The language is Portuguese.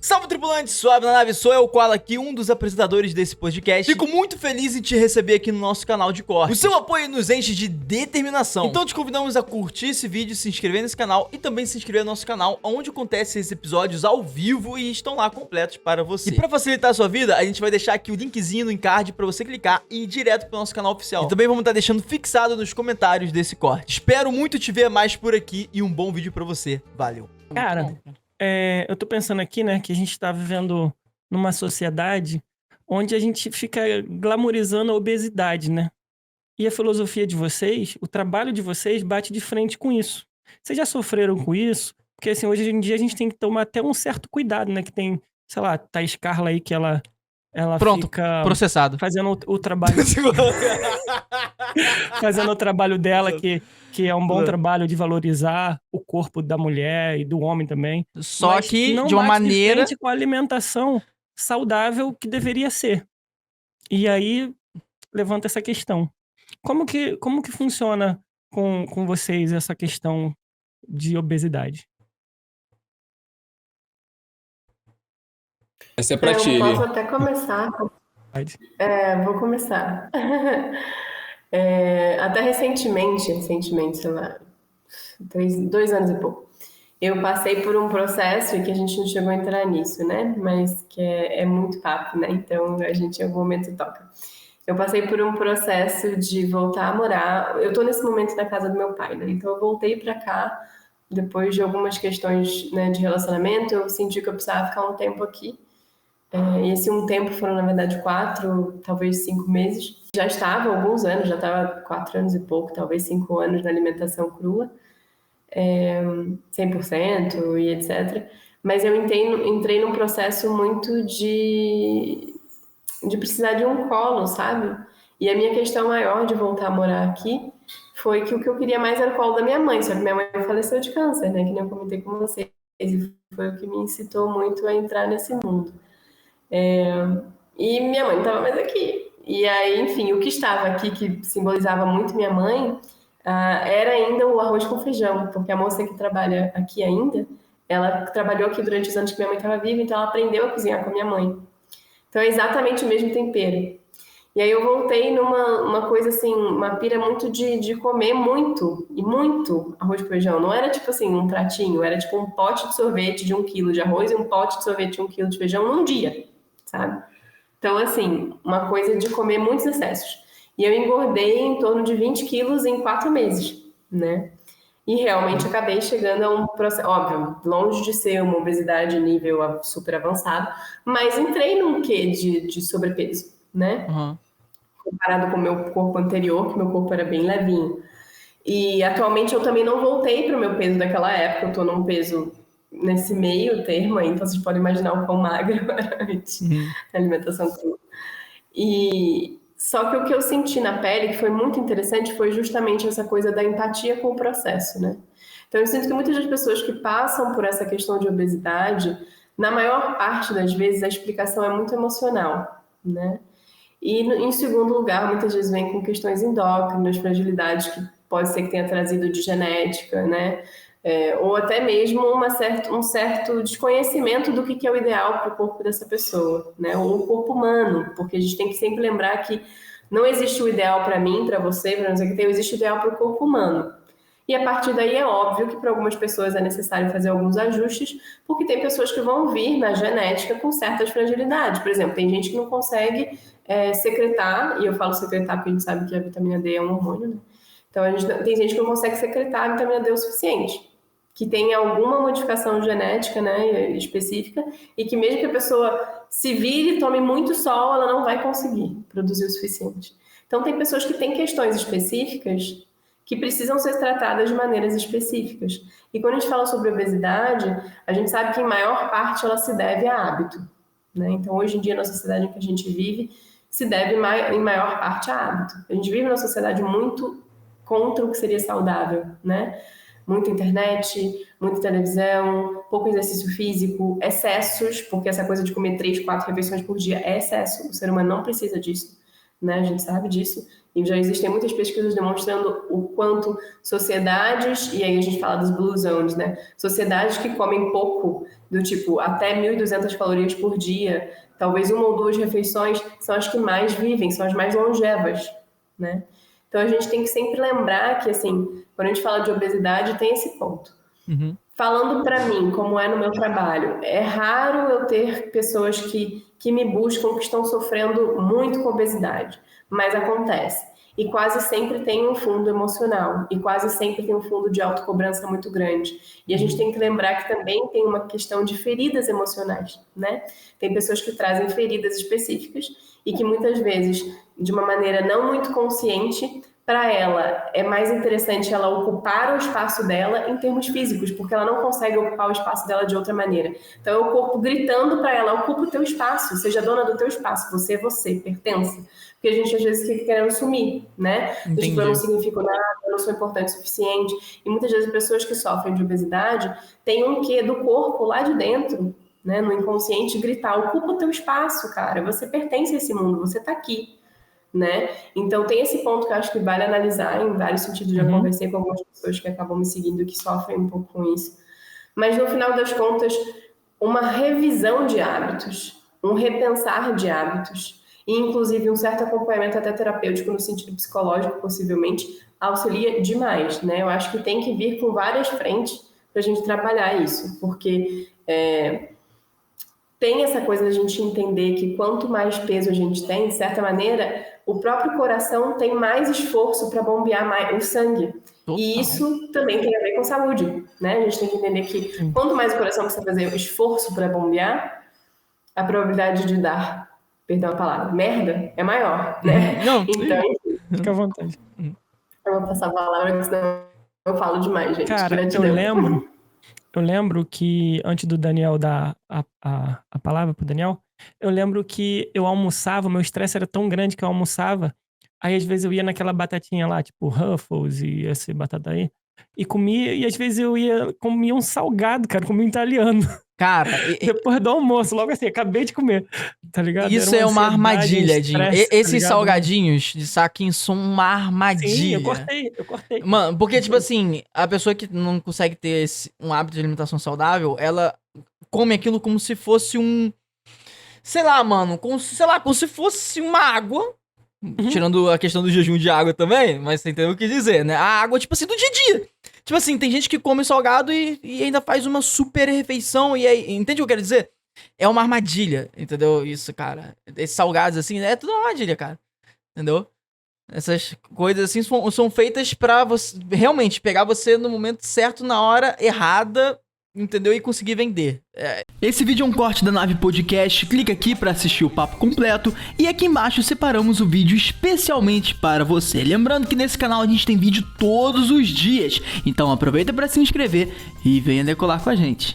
Salve, tripulante, suave na nave, sou eu, Koala aqui, um dos apresentadores desse podcast. Fico muito feliz em te receber aqui no nosso canal de cortes. O seu apoio nos enche de determinação. Então te convidamos a curtir esse vídeo, se inscrever nesse canal e também se inscrever no nosso canal, onde acontecem esses episódios ao vivo e estão lá completos para você. E para facilitar a sua vida, a gente vai deixar aqui o linkzinho no encard para você clicar e ir direto pro nosso canal oficial. E também vamos estar deixando fixado nos comentários desse corte. Espero muito te ver mais por aqui e um bom vídeo para você. Valeu. Cara, eu tô pensando aqui, né, que a gente tá vivendo numa sociedade onde a gente fica glamorizando a obesidade, né? E a filosofia de vocês, o trabalho de vocês bate de frente com isso. Vocês já sofreram com isso? Porque, assim, hoje em dia a gente tem que tomar até um certo cuidado, né? Que tem, sei lá, Thaís Carla aí que ela Pronto, fica processado. fazendo o trabalho... fazendo o trabalho dela, que é um bom trabalho de valorizar o corpo da mulher e do homem também. Só Mas que não de uma bate maneira... frente com a alimentação saudável que deveria ser. E aí levanta essa questão. Como que funciona com vocês essa questão de obesidade? Essa é pra ti, Eu Eli. posso até começar. Vou começar. Até recentemente, sei lá, 2 anos e pouco, eu passei por um processo e que a gente não chegou a entrar nisso, né? Mas que é muito papo, né? Então a gente em algum momento toca. Eu passei por um processo de voltar a morar. Eu tô nesse momento na casa do meu pai, né? Então eu voltei pra cá depois de algumas questões, né, de relacionamento. Eu senti que eu precisava ficar um tempo aqui. E esse um tempo foram, na verdade, 4, talvez 5 meses. Já estava há alguns anos, já estava 4 anos e pouco, talvez 5 anos na alimentação crua, 100% e etc. Mas eu entrei num processo muito de precisar de um colo, sabe? E a minha questão maior de voltar a morar aqui foi que o que eu queria mais era o colo da minha mãe, só que minha mãe faleceu de câncer, né? Que nem eu comentei com vocês. E foi o que me incitou muito a entrar nesse mundo. E minha mãe não estava mais aqui. E aí, enfim, o que estava aqui, que simbolizava muito minha mãe, era ainda o arroz com feijão, porque a moça que trabalha aqui ainda, ela trabalhou aqui durante os anos que minha mãe estava viva, então ela aprendeu a cozinhar com a minha mãe. Então é exatamente o mesmo tempero. E aí eu voltei numa coisa assim, uma pira muito de comer muito, e muito arroz com feijão. Não era tipo assim, um pratinho, era tipo um pote de sorvete de 1 quilo de arroz e um pote de sorvete de 1 quilo de feijão num dia, sabe? Então, assim, uma coisa de comer muitos excessos. E eu engordei em torno de 20 quilos em 4 meses, né? E realmente acabei chegando a um processo, óbvio, longe de ser uma obesidade nível super avançado, mas entrei num quê de sobrepeso, né? Uhum. Comparado com o meu corpo anterior, que meu corpo era bem levinho. E atualmente eu também não voltei para o meu peso daquela época, eu tô num peso nesse meio termo aí, então vocês podem imaginar o quão magro eu era antes da alimentação crua. E só que o que eu senti na pele, que foi muito interessante, foi justamente essa coisa da empatia com o processo, né? Então eu sinto que muitas das pessoas que passam por essa questão de obesidade, na maior parte das vezes a explicação é muito emocional, né? E em segundo lugar, muitas vezes vem com questões endócrinas, fragilidades que pode ser que tenha trazido de genética, né? Ou até mesmo um certo desconhecimento do que é o ideal para o corpo dessa pessoa, né? Ou o corpo humano, porque a gente tem que sempre lembrar que não existe o ideal para mim, para você, para não sei o que, existe o ideal para o corpo humano. E a partir daí é óbvio que para algumas pessoas é necessário fazer alguns ajustes, porque tem pessoas que vão vir na genética com certas fragilidades. Por exemplo, tem gente que não consegue secretar, e eu falo secretar porque a gente sabe que a vitamina D é um hormônio, né? Então tem gente que não consegue secretar a vitamina D o suficiente, que tem alguma modificação genética, né, específica, e que mesmo que a pessoa se vire e tome muito sol, ela não vai conseguir produzir o suficiente. Então tem pessoas que têm questões específicas que precisam ser tratadas de maneiras específicas. E quando a gente fala sobre obesidade, a gente sabe que em maior parte ela se deve a hábito, né? Então hoje em dia na sociedade em que a gente vive, se deve em maior parte a hábito. A gente vive numa sociedade muito contra o que seria saudável, né? Muita internet, muita televisão, pouco exercício físico, excessos, porque essa coisa de comer 3, 4 refeições por dia é excesso, o ser humano não precisa disso, né? A gente sabe disso. E já existem muitas pesquisas demonstrando o quanto sociedades, e aí a gente fala dos blue zones, né? Sociedades que comem pouco, do tipo até 1.200 calorias por dia, talvez 1 ou 2 refeições, são as que mais vivem, são as mais longevas, né? Então a gente tem que sempre lembrar que, assim, quando a gente fala de obesidade, tem esse ponto. Falando para mim, como é no meu trabalho, é raro eu ter pessoas que me buscam, que estão sofrendo muito com obesidade, mas acontece. E quase sempre tem um fundo emocional, e quase sempre tem um fundo de autocobrança muito grande. E a gente tem que lembrar que também tem uma questão de feridas emocionais, né? Tem pessoas que trazem feridas específicas e que muitas vezes, de uma maneira não muito consciente, para ela é mais interessante ela ocupar o espaço dela em termos físicos, porque ela não consegue ocupar o espaço dela de outra maneira. Então é o corpo gritando para ela: ocupa o teu espaço, seja dona do teu espaço, você é você, pertence. Porque a gente às vezes fica querendo sumir, né? Tipo, eu não significo nada, eu não sou importante o suficiente. E muitas vezes pessoas que sofrem de obesidade têm um quê do corpo lá de dentro, né, no inconsciente, gritar: ocupa o teu espaço, cara, você pertence a esse mundo, você tá aqui. Né? Então tem esse ponto que eu acho que vale analisar em vários sentidos. Já conversei com algumas pessoas que acabam me seguindo que sofrem um pouco com isso, mas no final das contas, uma revisão de hábitos, um repensar de hábitos e inclusive um certo acompanhamento até terapêutico no sentido psicológico, possivelmente, auxilia demais, né? Eu acho que tem que vir com várias frentes para a gente trabalhar isso, porque tem essa coisa da gente entender que quanto mais peso a gente tem, de certa maneira, o próprio coração tem mais esforço para bombear mais o sangue. Total. E isso também tem a ver com saúde, né? A gente tem que entender que quanto mais o coração precisa fazer esforço para bombear, a probabilidade de dar, perdão a palavra, merda, é maior, né? Não, então, fica à vontade. Eu vou passar a palavra, porque senão eu falo demais, gente. Cara, eu lembro que, antes do Daniel dar a palavra pro Daniel, eu lembro que eu almoçava, meu estresse era tão grande que eu almoçava, aí às vezes eu ia naquela batatinha lá, tipo Ruffles e essa batata aí, e comia, e às vezes eu comia um salgado, cara, comia um italiano. Cara, depois do almoço, logo assim, acabei de comer, tá ligado? Isso é uma armadilha, Dinho. Esses salgadinhos de saquinho são uma armadilha. Sim, eu cortei. Mano, porque, tipo assim, a pessoa que não consegue ter um hábito de alimentação saudável, ela come aquilo como se fosse sei lá, mano, como se fosse uma água. Tirando a questão do jejum de água também, mas você entendeu o que dizer, né? A água, tipo assim, do dia a dia. Tipo assim, tem gente que come salgado e ainda faz uma super refeição. E aí, entende o que eu quero dizer? É uma armadilha, entendeu? Isso, cara. Esses salgados, assim, é tudo uma armadilha, cara. Entendeu? Essas coisas, assim, são feitas pra você realmente pegar você no momento certo, na hora errada, entendeu? E conseguir vender. Esse vídeo é um corte da Nave Podcast. Clica aqui pra assistir o papo completo. E aqui embaixo separamos o vídeo especialmente para você. Lembrando que nesse canal a gente tem vídeo todos os dias. Então aproveita pra se inscrever e venha decolar com a gente.